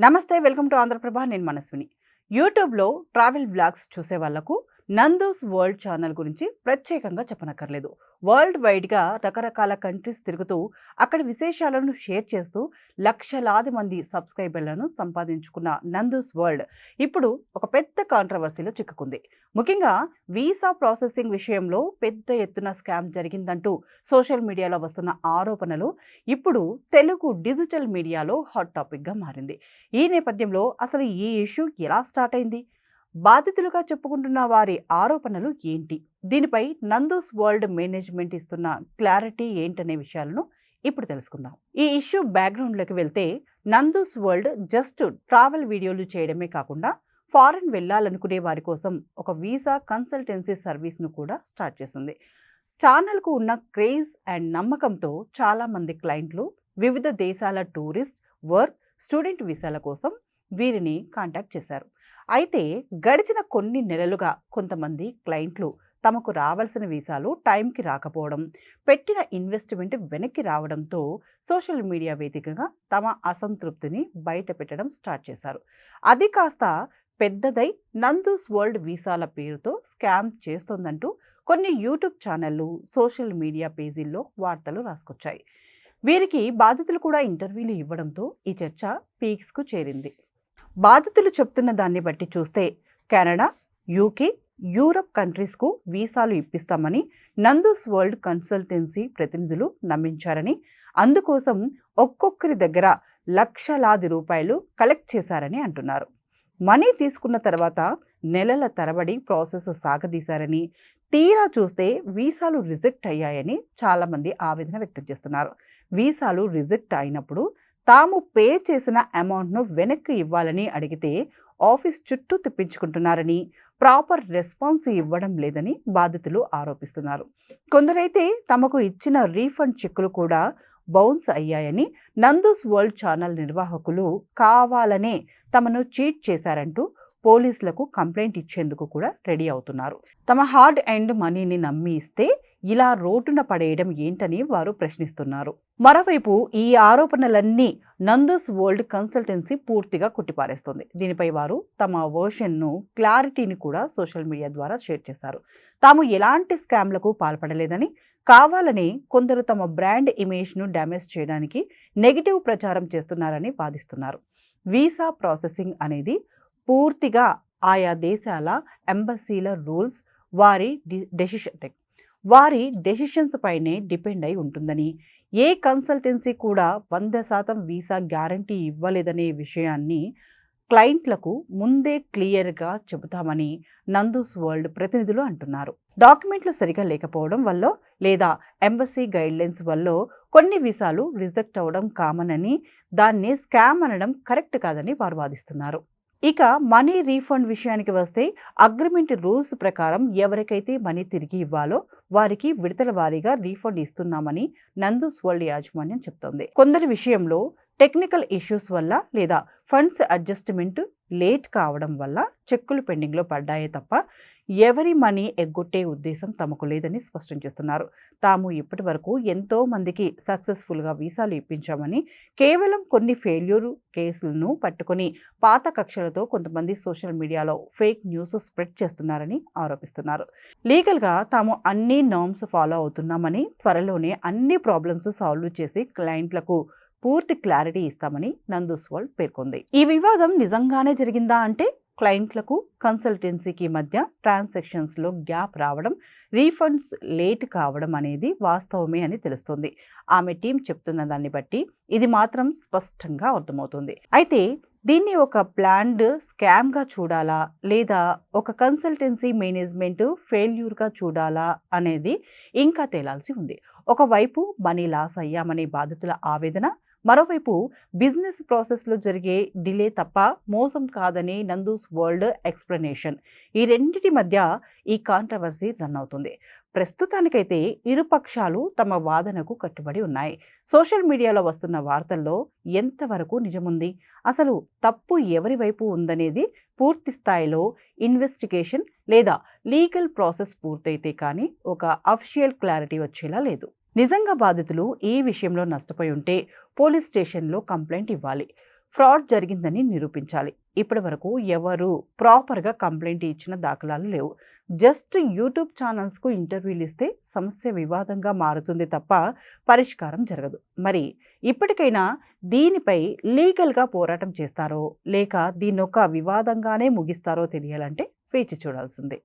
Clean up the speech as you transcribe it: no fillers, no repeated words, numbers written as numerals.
నమస్తే, welcome to Andhraprabha. నేను మనస్విని. యూట్యూబ్లో ట్రావెల్ వ్లాగ్స్ చూసే వాళ్లకు నందూస్ వరల్డ్ ఛానల్ గురించి ప్రత్యేకంగా చెప్పనక్కర్లేదు. వరల్డ్ వైడ్గా రకరకాల కంట్రీస్ తిరుగుతూ అక్కడి విశేషాలను షేర్ చేస్తూ లక్షలాది మంది సబ్స్క్రైబర్లను సంపాదించుకున్న నందూస్ వరల్డ్ ఇప్పుడు ఒక పెద్ద కాంట్రవర్సీలో చిక్కుకుంది. ముఖ్యంగా వీసా ప్రాసెసింగ్ విషయంలో పెద్ద ఎత్తున స్కామ్ జరిగిందంటూ సోషల్ మీడియాలో వస్తున్న ఆరోపణలు ఇప్పుడు తెలుగు డిజిటల్ మీడియాలో హాట్ టాపిక్గా మారింది. ఈ నేపథ్యంలో అసలు ఈ ఇష్యూ ఎలా స్టార్ట్ అయింది, బాధితులుగా చెప్పుకుంటున్న వారి ఆరోపణలు ఏంటి, దీనిపై నందూస్ వరల్డ్ మేనేజ్మెంట్ ఇస్తున్న క్లారిటీ ఏంటనే విషయాలను ఇప్పుడు తెలుసుకుందాం. ఈ ఇష్యూ బ్యాక్గ్రౌండ్లోకి వెళ్తే, నందూస్ వరల్డ్ జస్ట్ ట్రావెల్ వీడియోలు చేయడమే కాకుండా ఫారెన్ వెళ్ళాలనుకునే వారి కోసం ఒక వీసా కన్సల్టెన్సీ సర్వీస్ను కూడా స్టార్ట్ చేసింది. ఛానల్కు ఉన్న క్రేజ్ అండ్ నమ్మకంతో చాలామంది క్లయింట్లు వివిధ దేశాల టూరిస్ట్, వర్క్, స్టూడెంట్ వీసాల కోసం వీరిని కాంటాక్ట్ చేశారు. అయితే గడిచిన కొన్ని నెలలుగా కొంతమంది క్లయింట్లు తమకు రావాల్సిన వీసాలు టైంకి రాకపోవడం, పెట్టిన ఇన్వెస్ట్మెంట్ వెనక్కి రావడంతో సోషల్ మీడియా వేదికగా తమ అసంతృప్తిని బయట పెట్టడం స్టార్ట్ చేశారు. అది కాస్త పెద్దదై నందూస్ వరల్డ్ వీసాల పేరుతో స్కామ్ చేస్తోందంటూ కొన్ని యూట్యూబ్ ఛానళ్లు, సోషల్ మీడియా పేజీల్లో వార్తలు రాసుకొచ్చాయి. వీరికి బాధితులు కూడా ఇంటర్వ్యూలు ఇవ్వడంతో ఈ చర్చ పీక్స్కు చేరింది. బాధితులు చెప్తున్న దాన్ని బట్టి చూస్తే కెనడా, యూకే, యూరప్ కంట్రీస్కు వీసాలు ఇప్పిస్తామని నందూస్ వరల్డ్ కన్సల్టెన్సీ ప్రతినిధులు నమ్మించారని, అందుకోసం ఒక్కొక్కరి దగ్గర లక్షలాది రూపాయలు కలెక్ట్ చేశారని అంటున్నారు. మనీ తీసుకున్న తర్వాత నెలల తరబడి ప్రాసెస్ సాగదీశారని, తీరా చూస్తే వీసాలు రిజెక్ట్ అయ్యాయని చాలామంది ఆవేదన వ్యక్తం చేస్తున్నారు. వీసాలు రిజెక్ట్ అయినప్పుడు తాము పే చేసిన అమౌంట్ను వెనక్కి ఇవ్వాలని అడిగితే ఆఫీస్ చుట్టూ తిప్పించుకుంటున్నారని, ప్రాపర్ రెస్పాన్స్ ఇవ్వడం లేదని బాధితులు ఆరోపిస్తున్నారు. కొందరైతే తమకు ఇచ్చిన రీఫండ్ చెక్కులు కూడా బౌన్స్ అయ్యాయని, నందూస్ వరల్డ్ ఛానల్ నిర్వాహకులు కావాలనే తమను చీట్ చేశారంటూ పోలీసులకు కంప్లైంట్ ఇచ్చేందుకు కూడా రెడీ అవుతున్నారు. తమ హార్డ్ అండ్ మనీని నమ్మి ఇస్తే ఇలా రోడ్డున పడేయడం ఏంటని వారు ప్రశ్నిస్తున్నారు. మరోవైపు ఈ ఆరోపణలన్నీ నందూస్ వరల్డ్ కన్సల్టెన్సీ పూర్తిగా కొట్టిపారేస్తుంది. దీనిపై వారు తమ వర్షన్ను, క్లారిటీని కూడా సోషల్ మీడియా ద్వారా షేర్ చేశారు. తాము ఎలాంటి స్కామ్లకు పాల్పడలేదని, కావాలని కొందరు తమ బ్రాండ్ ఇమేజ్ను డ్యామేజ్ చేయడానికి నెగిటివ్ ప్రచారం చేస్తున్నారని వాదిస్తున్నారు. వీసా ప్రాసెసింగ్ అనేది పూర్తిగా ఆయా దేశాల ఎంబసీల రూల్స్, వారి డెసిషన్స్ పైనే డిపెండ్ అయి ఉంటుందని, ఏ కన్సల్టెన్సీ కూడా 100% వీసా గ్యారంటీ ఇవ్వలేదనే విషయాన్ని క్లయింట్లకు ముందే క్లియర్గా చెబుతామని నందూస్ వరల్డ్ ప్రతినిధులు అంటున్నారు. డాక్యుమెంట్లు సరిగా లేకపోవడం వల్ల లేదా ఎంబసీ గైడ్లైన్స్ వల్ల కొన్ని వీసాలు రిజెక్ట్ అవ్వడం కామన్ అని, దాన్ని స్కామ్ అనడం కరెక్ట్ కాదని వారు వాదిస్తున్నారు. ఇక మనీ రీఫండ్ విషయానికి వస్తే, అగ్రిమెంట్ రూల్స్ ప్రకారం ఎవరికైతే మనీ తిరిగి ఇవ్వాలో వారికి విడతల వారీగా రీఫండ్ ఇస్తున్నామని నందూస్ వరల్డ్ యాజమాన్యం చెప్తోంది. కొందరి విషయంలో టెక్నికల్ ఇష్యూస్ వల్ల లేదా ఫండ్స్ అడ్జస్ట్మెంట్ లేట్ కావడం వల్ల చెక్కులు పెండింగ్లో పడ్డాయే తప్ప ఎవరి మనీ ఎగ్గొట్టే ఉద్దేశం తమకు లేదని స్పష్టం చేస్తున్నారు. తాము ఇప్పటి వరకు ఎంతో మందికి సక్సెస్ఫుల్గా వీసాలు ఇప్పించామని, కేవలం కొన్ని ఫెయిల్యూర్ కేసులను పట్టుకొని పాత కక్షలతో కొంతమంది సోషల్ మీడియాలో ఫేక్ న్యూస్ స్ప్రెడ్ చేస్తున్నారని ఆరోపిస్తున్నారు. లీగల్గా తాము అన్ని నార్మ్స్ ఫాలో అవుతున్నామని, త్వరలోనే అన్ని ప్రాబ్లమ్స్ సాల్వ్ చేసి క్లయింట్లకు పూర్తి క్లారిటీ ఇస్తామని నందూస్ వరల్డ్ పేర్కొంది. ఈ వివాదం నిజంగానే జరిగిందా అంటే, క్లయింట్లకు కన్సల్టెన్సీకి మధ్య ట్రాన్సాక్షన్స్లో గ్యాప్ రావడం, రీఫండ్స్ లేట్ కావడం అనేది వాస్తవమే అని తెలుస్తుంది. ఆమె టీం చెప్తున్న దాన్ని బట్టి ఇది మాత్రం స్పష్టంగా అర్థమవుతుంది. అయితే దీన్ని ఒక ప్లాన్డ్ స్కామ్గా చూడాలా, లేదా ఒక కన్సల్టెన్సీ మేనేజ్మెంట్ ఫెయిల్యూర్గా చూడాలా అనేది ఇంకా తేలాల్సి ఉంది. ఒకవైపు మనీ లాస్ అయ్యామనే బాధితుల ఆవేదన, మరోవైపు బిజినెస్ ప్రాసెస్లో జరిగే డిలే తప్ప మోసం కాదని నందూస్ వరల్డ్ ఎక్స్ప్లెనేషన్. ఈ రెండింటి మధ్య ఈ కాంట్రవర్సీ రన్ అవుతుంది. ప్రస్తుతానికైతే ఇరు పక్షాలు తమ వాదనకు కట్టుబడి ఉన్నాయి. సోషల్ మీడియాలో వస్తున్న వార్తల్లో ఎంతవరకు నిజముంది, అసలు తప్పు ఎవరి వైపు ఉందనేది పూర్తి స్థాయిలో ఇన్వెస్టిగేషన్ లేదా లీగల్ ప్రాసెస్ పూర్తయితే కానీ ఒక అఫీషియల్ క్లారిటీ వచ్చేలా లేదు. నిజంగా బాధితులు ఈ విషయంలో నష్టపోయి ఉంటే పోలీస్ స్టేషన్లో కంప్లైంట్ ఇవ్వాలి. ఫ్రాడ్ జరిగిందని నిరూపించాలి. ఇప్పటి వరకు ఎవరు ప్రాపర్గా కంప్లైంట్ ఇచ్చిన దాఖలాలు లేవు. జస్ట్ యూట్యూబ్ ఛానల్స్కు ఇంటర్వ్యూలు ఇస్తే సమస్య వివాదంగా మారుతుంది తప్ప పరిష్కారం జరగదు. మరి ఇప్పటికైనా దీనిపై లీగల్గా పోరాటం చేస్తారో లేక దీన్నొక వివాదంగానే ముగిస్తారో తెలియాలంటే వేచి చూడాల్సిందే.